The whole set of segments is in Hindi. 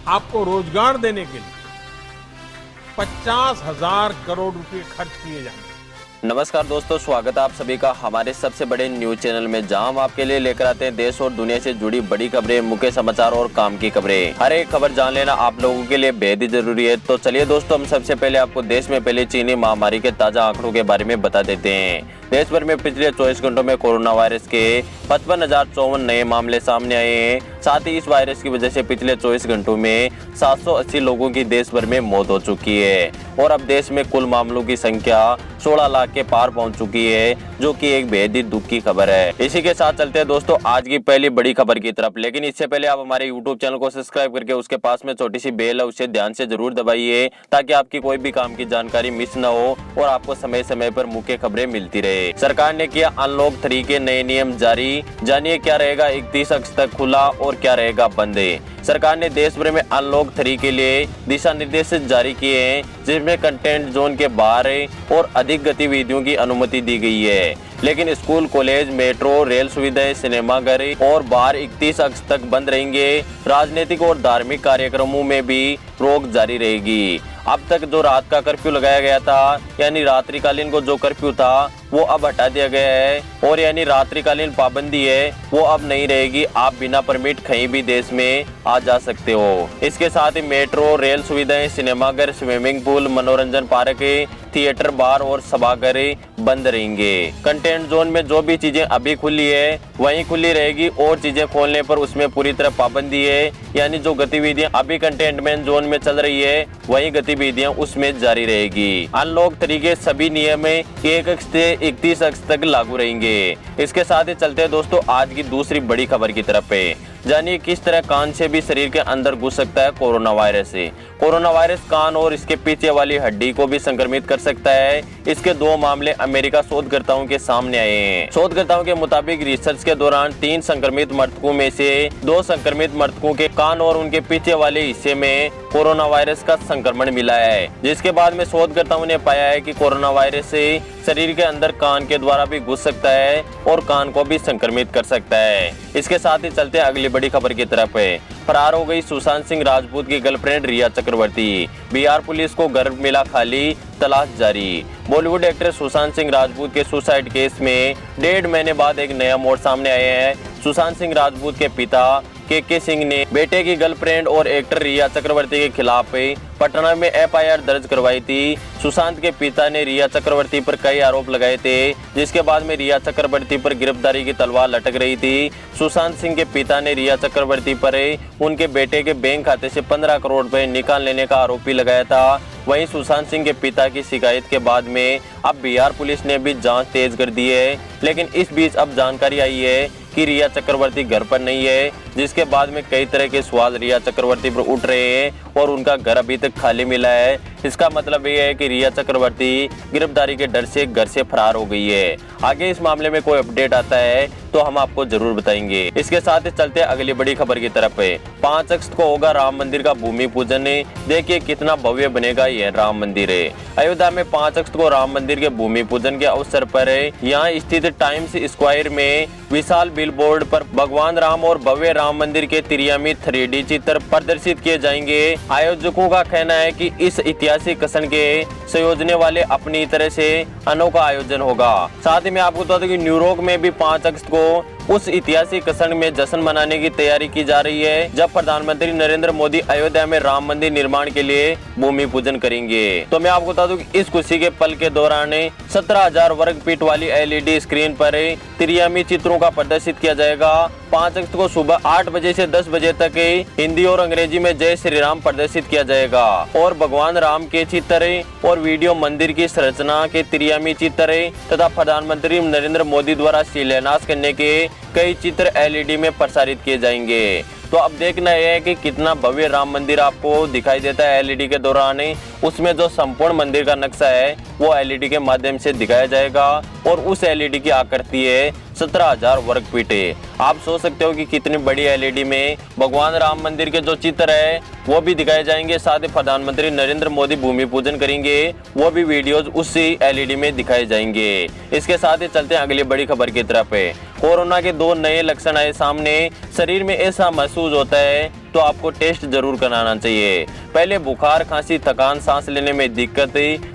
आपको रोजगार देने के लिए 50,000 करोड़ रुपए खर्च किए जाएंगे। नमस्कार दोस्तों, स्वागत है आप सभी का हमारे सबसे बड़े न्यूज चैनल में, जहां हम आपके लिए लेकर आते हैं देश और दुनिया से जुड़ी बड़ी खबरें, मुख्य समाचार और काम की खबरें। हर एक खबर जान लेना आप लोगों के लिए बेहद ही जरूरी है। तो चलिए दोस्तों, हम सबसे पहले आपको देश में फैली चीनी महामारी के ताजा आंकड़ों के बारे में बता देते हैं। देश भर में पिछले 24 घंटों में कोरोना वायरस के 55,054 नए मामले सामने आए हैं। साथ ही इस वायरस की वजह से पिछले 24 घंटों में 780 लोगों की देश भर में मौत हो चुकी है और अब देश में कुल मामलों की संख्या 16 लाख के पार पहुंच चुकी है, जो कि एक बेहद ही दुख की खबर है। इसी के साथ चलते हैं दोस्तों आज की पहली बड़ी खबर की तरफ, लेकिन इससे पहले आप हमारे YouTube चैनल को सब्सक्राइब करके उसके पास में छोटी सी बेल है, उसे ध्यान से जरूर दबाइए ताकि आपकी कोई भी काम की जानकारी मिस न हो और आपको समय समय पर मुख्य खबरें मिलती रहे। सरकार ने किया अनलॉक 3 के नए नियम जारी, जानिए क्या रहेगा 31 अगस्त तक खुला और क्या रहेगा बंद। सरकार ने देश भर में अनलॉक 3 के लिए दिशा निर्देश जारी किए हैं, जिसमें कंटेंट जोन के बाहर और अधिक गतिविधियों की अनुमति दी गई है, लेकिन स्कूल, कॉलेज, मेट्रो, रेल सुविधाएं, सिनेमाघर और बार 31 अगस्त तक बंद रहेंगे। राजनीतिक और धार्मिक कार्यक्रमों में भी रोक जारी रहेगी। अब तक जो रात का कर्फ्यू लगाया गया था, यानी रात्रिकालीन को जो कर्फ्यू था वो अब हटा दिया गया है और यानी रात्रिकालीन पाबंदी है वो अब नहीं रहेगी। आप बिना परमिट कहीं भी देश में आ जा सकते हो। इसके साथ ही मेट्रो, रेल सुविधाएं, सिनेमाघर, स्विमिंग पूल, मनोरंजन पार्क, थिएटर, बार और सभागार बंद रहेंगे। कंटेंट जोन में जो भी चीजें अभी खुली है वहीं खुली रहेगी और चीजें खोलने पर उसमें पूरी तरह पाबंदी है, यानी जो गतिविधियां अभी कंटेनमेंट जोन में चल रही है वही गतिविधियां उसमें जारी रहेगी। अनलॉक 3 के सभी नियम 1 अगस्त से 31 अगस्त तक लागू रहेंगे। इसके साथ ही चलते हैं दोस्तों आज की दूसरी बड़ी खबर की तरफ है। जानिए किस तरह कान से भी शरीर के अंदर घुस सकता है कोरोना वायरस। कोरोना वायरस कान और इसके पीछे वाली हड्डी को भी संक्रमित कर सकता है। इसके 2 मामले अमेरिका शोधकर्ताओं के सामने आए हैं। शोधकर्ताओं के मुताबिक रिसर्च के दौरान 3 संक्रमित मृतकों में से 2 संक्रमित मृतकों के कान और उनके पीछे वाले हिस्से में कोरोना वायरस का संक्रमण मिला है, जिसके बाद में शोधकर्ताओं ने पाया है कि कोरोना वायरस से शरीर के अंदर कान के द्वारा भी घुस सकता है और कान को भी संक्रमित कर सकता है। इसके साथ ही चलते अगली बड़ी खबर की तरफ है। फरार हो गई सुशांत सिंह राजपूत की गर्लफ्रेंड रिया चक्रवर्ती, बिहार पुलिस को घर मिला खाली, तलाश जारी। बॉलीवुड एक्टर सुशांत सिंह राजपूत के सुसाइड केस में 1.5 महीने बाद एक नया मोड़ सामने आया है। सुशांत सिंह राजपूत के पिता के सिंह ने बेटे की गर्लफ्रेंड और एक्टर रिया चक्रवर्ती के खिलाफ पटना में FIR दर्ज करवाई थी। सुशांत के पिता ने रिया चक्रवर्ती पर कई आरोप लगाए थे, जिसके बाद में रिया चक्रवर्ती पर गिरफ्तारी की तलवार लटक रही थी। सुशांत सिंह के पिता ने रिया चक्रवर्ती पर उनके बेटे के बैंक खाते से 15 करोड़ रुपए निकाल लेने का आरोप भी लगाया था। वहीं सुशांत सिंह के पिता की शिकायत के बाद में अब बिहार पुलिस ने भी जांच तेज कर दी है, लेकिन इस बीच अब जानकारी आई है कि रिया चक्रवर्ती घर पर नहीं है, जिसके बाद में कई तरह के सवाल रिया चक्रवर्ती पर उठ रहे हैं और उनका घर अभी तक खाली मिला है। इसका मतलब ये है कि रिया चक्रवर्ती गिरफ्तारी के डर से घर से फरार हो गई है। आगे इस मामले में कोई अपडेट आता है तो हम आपको जरूर बताएंगे। इसके साथ ही चलते अगली बड़ी खबर की तरफ है। 5 अगस्त को होगा राम मंदिर का भूमि पूजन। देखिए कितना भव्य बनेगा यह राम मंदिर। अयोध्या में 5 अगस्त को राम मंदिर के भूमि पूजन के अवसर पर यहाँ स्थित टाइम्स स्क्वायर में विशाल बिलबोर्ड पर भगवान राम और भव्य राम मंदिर के त्रियामी 3D चित्र प्रदर्शित किए जाएंगे। आयोजकों का कहना है कि इस ऐतिहासिक क्षण के संयोजने वाले अपनी तरह से अनोखा आयोजन होगा। साथ ही मैं आपको बता दूं कि न्यूयॉर्क में भी 5 अगस्त को उस ऐतिहासिक क्षण में जश्न मनाने की तैयारी की जा रही है, जब प्रधानमंत्री नरेंद्र मोदी अयोध्या में राम मंदिर निर्माण के लिए भूमि पूजन करेंगे। तो मैं आपको बता दूं कि इस खुशी के पल के दौरान 17,000 वर्ग फीट वाली LED स्क्रीन पर त्रियामी चित्रों का प्रदर्शित किया जाएगा। 5 अगस्त को सुबह 8 बजे से 10 बजे तक हिंदी और अंग्रेजी में जय श्री राम प्रदर्शित किया जाएगा और भगवान राम के चित्र और वीडियो, मंदिर की संरचना के त्रियामी चित्र तथा प्रधानमंत्री नरेंद्र मोदी द्वारा शिलान्यास करने के कई चित्र LED में प्रसारित किए जाएंगे। तो अब देखना यह है कि कितना भव्य राम मंदिर आपको दिखाई देता है LED के दौरान। उसमें जो संपूर्ण मंदिर का नक्शा है वो LED के माध्यम से दिखाया जाएगा और उस LED की आकृति है 17,000 वर्ग फीट। आप सोच सकते हो कि कितनी बड़ी LED में भगवान राम मंदिर के जो चित्र है वो भी दिखाए जाएंगे। साथ ही प्रधानमंत्री नरेंद्र मोदी भूमि पूजन करेंगे, वो भी वीडियोज उसी LED में दिखाए जाएंगे। इसके साथ ही चलते हैं अगली बड़ी खबर की तरफ। कोरोना के 2 नए लक्षण आए सामने, शरीर में ऐसा महसूस होता है तो आपको टेस्ट जरूर कराना चाहिए। पहले बुखार, खांसी, थकान, सांस लेने में दिक्कत,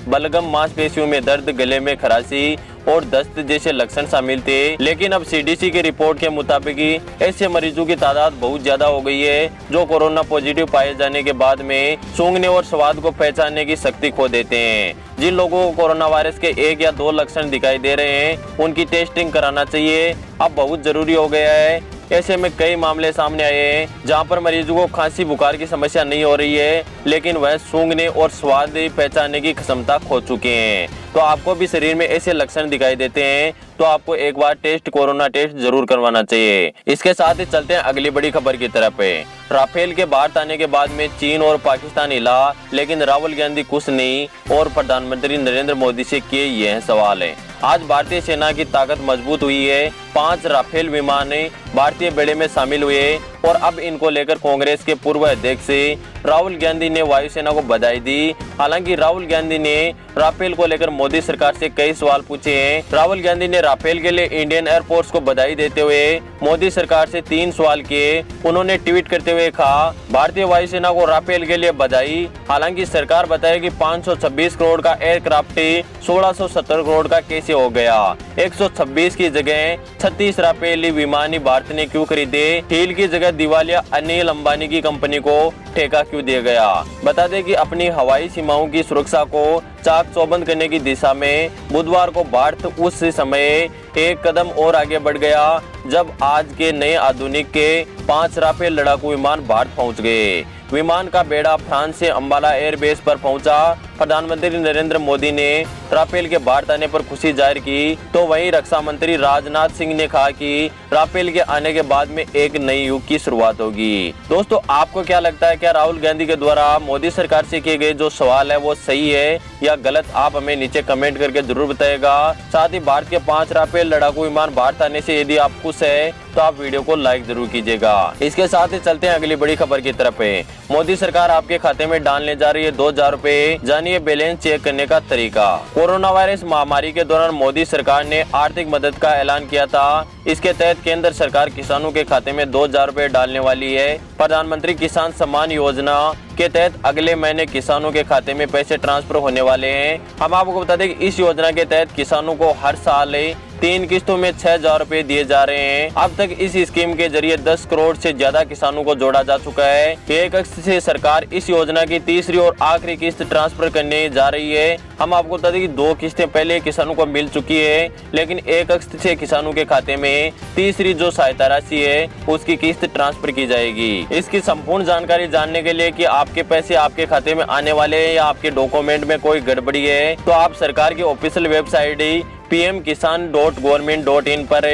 बलगम, मांसपेशियों में दर्द, गले में खराशी और दस्त जैसे लक्षण शामिल थे। लेकिन अब सीडीसी की रिपोर्ट के मुताबिक ऐसे मरीजों की तादाद बहुत ज्यादा हो गई है जो कोरोना पॉजिटिव पाए जाने के बाद में सूंघने और स्वाद को पहचानने की शक्ति खो देते हैं। जिन लोगों को कोरोना वायरस के 1 या 2 लक्षण दिखाई दे रहे हैं उनकी टेस्टिंग कराना चाहिए, अब बहुत जरूरी हो गया है। ऐसे में कई मामले सामने आए हैं जहां पर मरीजों को खांसी, बुखार की समस्या नहीं हो रही है, लेकिन वह सूंघने और स्वाद पहचानने की क्षमता खो चुके हैं। तो आपको भी शरीर में ऐसे लक्षण दिखाई देते हैं तो आपको एक बार कोरोना टेस्ट जरूर करवाना चाहिए। इसके साथ ही चलते हैं अगली बड़ी खबर की तरफ। राफेल के भारत आने के बाद में चीन और पाकिस्तान हिला, लेकिन राहुल गांधी कुछ नहीं और प्रधानमंत्री नरेंद्र मोदी से किए यह सवाल है। आज भारतीय सेना की ताकत मजबूत हुई है। 5 राफेल विमान भारतीय बेड़े में शामिल हुए और अब इनको लेकर कांग्रेस के पूर्व अध्यक्ष राहुल गांधी ने वायुसेना को बधाई दी। हालांकि राहुल गांधी ने राफेल को लेकर मोदी सरकार से कई सवाल पूछे हैं। राहुल गांधी ने राफेल के लिए इंडियन एयरफोर्स को बधाई देते हुए मोदी सरकार से 3 सवाल किए। उन्होंने ट्वीट करते हुए कहा, भारतीय वायुसेना को राफेल के लिए बधाई। हालांकि सरकार बताए कि 526 करोड़ का एयरक्राफ्ट 1670 करोड़ का कैसे हो गया। 126 की जगह 36 राफेल विमान भारत ने क्यों खरीदे। हील की जगह दिवालिया अनिल अंबानी की कंपनी को ठेका क्यों दिया गया। बता दें कि अपनी हवाई सीमाओं की सुरक्षा को चाक चौबंद करने की दिशा में बुधवार को भारत उस समय एक कदम और आगे बढ़ गया जब आज के नए आधुनिक के 5 राफेल लड़ाकू विमान भारत पहुंच गए। विमान का बेड़ा फ्रांस से अंबाला एयरबेस पर पहुंचा। प्रधानमंत्री नरेंद्र मोदी ने राफेल के भारत आने पर खुशी जाहिर की तो वहीं रक्षा मंत्री राजनाथ सिंह ने कहा कि राफेल के आने के बाद में एक नई युग की शुरुआत होगी। दोस्तों, आपको क्या लगता है, क्या राहुल गांधी के द्वारा मोदी सरकार से किए गए जो सवाल है वो सही है या गलत? आप हमें नीचे कमेंट करके जरूर बताइएगा। साथ ही भारत के 5 राफेल लड़ाकू विमान भारत आने से यदि आप खुश है तो आप वीडियो को लाइक जरूर कीजिएगा। इसके साथ ही चलते हैं अगली बड़ी खबर की तरफ। मोदी सरकार आपके खाते में डालने जा रही है 2000 रुपए, जानिए बैलेंस चेक करने का तरीका। कोरोना वायरस महामारी के दौरान मोदी सरकार ने आर्थिक मदद का ऐलान किया था। इसके तहत केंद्र सरकार किसानों के खाते में 2000 रुपए डालने वाली है। प्रधानमंत्री किसान सम्मान योजना के तहत अगले महीने किसानों के खाते में पैसे ट्रांसफर होने वाले हैं। हम आपको बता दें कि इस योजना के तहत किसानों को हर साल 3 किस्तों में 6000 रुपए दिए जा रहे हैं। अब तक इस स्कीम के जरिए 10 करोड़ से ज्यादा किसानों को जोड़ा जा चुका है। 1 अगस्त से सरकार इस योजना की तीसरी और आखिरी किस्त ट्रांसफर करने जा रही है। हम आपको बता दें कि 2 किस्तें पहले किसानों को मिल चुकी है, लेकिन 1 अगस्त से किसानों के खाते में तीसरी जो सहायता राशि है उसकी किस्त ट्रांसफर की जाएगी। इसकी संपूर्ण जानकारी जानने के लिए कि आपके पैसे आपके खाते में आने वाले हैं या आपके डॉक्यूमेंट में कोई गड़बड़ी है, तो आप सरकार की ऑफिशियल वेबसाइट pmkisan.government.in पर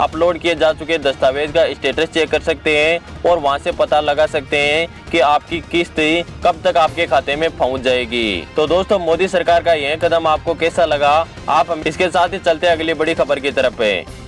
अपलोड किए जा चुके दस्तावेज का स्टेटस चेक कर सकते हैं और वहां से पता लगा सकते हैं कि आपकी किस्त कब तक आपके खाते में पहुंच जाएगी। तो दोस्तों, मोदी सरकार का यह कदम आपको कैसा लगा? आप हम इसके साथ ही चलते अगली बड़ी खबर की तरफ।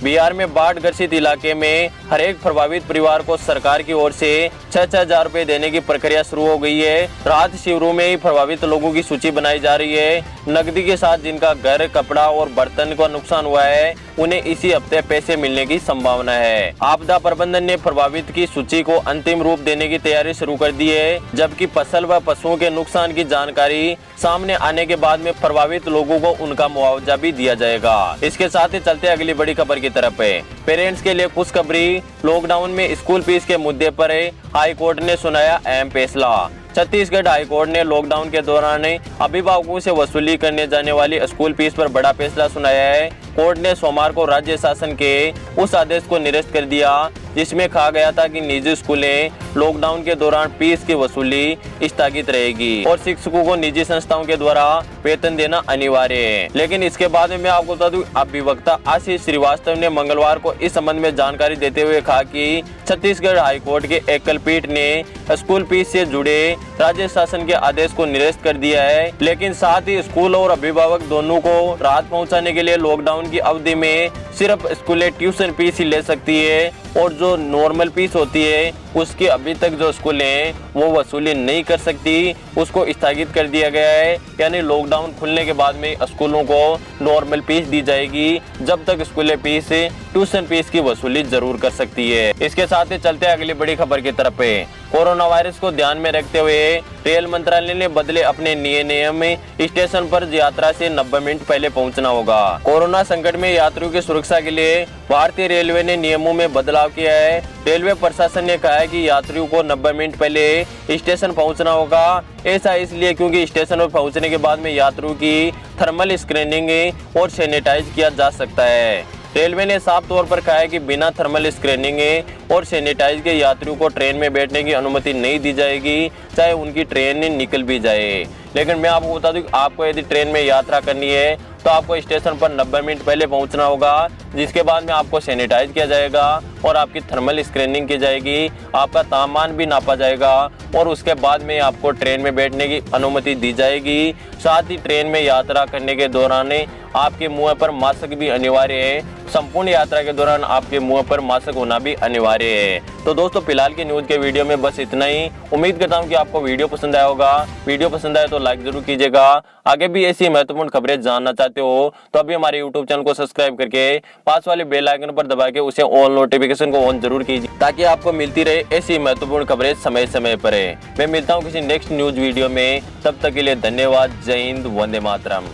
बिहार में बाढ़ ग्रसित इलाके में हर एक प्रभावित परिवार को सरकार की ओर से 6,000 रुपए देने की प्रक्रिया शुरू हो गई है। राहत शिविरों में प्रभावित लोगों की सूची बनाई जा रही है। नकदी के साथ जिनका घर, कपड़ा और बर्तन का नुकसान हुआ है उन्हें इसी हफ्ते पैसे मिलने की संभावना है। आपदा प्रबंधन ने प्रभावित की सूची को अंतिम रूप देने की तैयारी शुरू कर दी है, जबकि फसल व पशुओं के नुकसान की जानकारी सामने आने के बाद में प्रभावित लोगों को उनका मुआवजा भी दिया जाएगा। इसके साथ ही चलते अगली बड़ी खबर की तरफ। पेरेंट्स के लिए खुशखबरी, लॉकडाउन में स्कूल फीस के मुद्दे पर हाई कोर्ट ने सुनाया अहम फैसला। छत्तीसगढ़ हाई कोर्ट ने लॉकडाउन के दौरान अभिभावकों से वसूली करने जाने वाली स्कूल फीस पर बड़ा फैसला सुनाया है। कोर्ट ने सोमवार को राज्य शासन के उस आदेश को निरस्त कर दिया जिसमें कहा गया था कि निजी स्कूलें लॉकडाउन के दौरान फीस की वसूली स्थगित रहेगी और शिक्षकों को निजी संस्थाओं के द्वारा वेतन देना अनिवार्य है। लेकिन इसके बाद में मैं आपको बता दूं, अभिवक्ता आशीष श्रीवास्तव ने मंगलवार को इस संबंध में जानकारी देते हुए कहा कि छत्तीसगढ़ हाईकोर्ट के एकल पीठ ने स्कूल फीस से जुड़े राज्य शासन के आदेश को निरस्त कर दिया है, लेकिन साथ ही स्कूल और अभिभावक दोनों को राहत पहुंचाने के लिए लॉकडाउन की अवधि में सिर्फ स्कूलें ट्यूशन फीस ही ले सकती है। और जो नॉर्मल फीस होती है उसकी अभी तक जो स्कूलें हैं वो वसूली नहीं कर सकती, उसको स्थगित कर दिया गया है। यानी लॉकडाउन खुलने के बाद में स्कूलों को नॉर्मल फीस दी जाएगी, जब तक स्कूलें फीस ट्यूशन फीस की वसूली जरूर कर सकती है। इसके साथ ही चलते अगली बड़ी खबर की तरफ पे। कोरोना वायरस को ध्यान में रखते हुए रेल मंत्रालय ने बदले अपने नियम, स्टेशन पर यात्रा से 90 मिनट पहले पहुंचना होगा। कोरोना संकट में यात्रियों की सुरक्षा के लिए भारतीय रेलवे ने नियमों में बदलाव किया है। रेलवे प्रशासन ने कहा है कि यात्रियों को 90 मिनट पहले स्टेशन पहुंचना होगा। ऐसा इसलिए क्योंकि स्टेशन पर पहुंचने के बाद में यात्रियों की थर्मल स्क्रीनिंग और सैनिटाइज किया जा सकता है। रेलवे ने साफ तौर पर कहा है कि बिना थर्मल स्क्रीनिंग और सैनिटाइज के यात्रियों को ट्रेन में बैठने की अनुमति नहीं दी जाएगी, चाहे उनकी ट्रेन निकल भी जाए। लेकिन मैं आपको बता दूं कि आपको यदि ट्रेन में यात्रा करनी है तो आपको स्टेशन पर 90 मिनट पहले पहुंचना होगा, जिसके बाद में आपको सैनिटाइज किया जाएगा और आपकी थर्मल स्क्रीनिंग की जाएगी, आपका तापमान भी नापा जाएगा और उसके बाद में आपको ट्रेन में बैठने की अनुमति दी जाएगी। साथ ही ट्रेन में यात्रा करने के दौरान आपके मुंह पर मास्क भी अनिवार्य है। संपूर्ण यात्रा के दौरान आपके मुंह पर मास्क होना भी अनिवार्य है। तो दोस्तों फिलहाल की न्यूज के वीडियो में बस इतना ही। उम्मीद करता हूं कि आपको वीडियो पसंद आया होगा। वीडियो पसंद आए तो लाइक जरूर कीजिएगा। आगे भी ऐसी महत्वपूर्ण खबरें जानना चाहते हो तो अभी हमारे यूट्यूब चैनल को सब्सक्राइब करके पास वाले बेल आइकन पर दबा के उसे ऑल नोटिफिकेशन को ऑन जरूर कीजिए, ताकि आपको मिलती रहे ऐसी महत्वपूर्ण खबरें समय समय पर। मैं मिलता हूँ किसी नेक्स्ट न्यूज वीडियो में, तब तक के लिए धन्यवाद। जय हिंद, वंदे मातरम।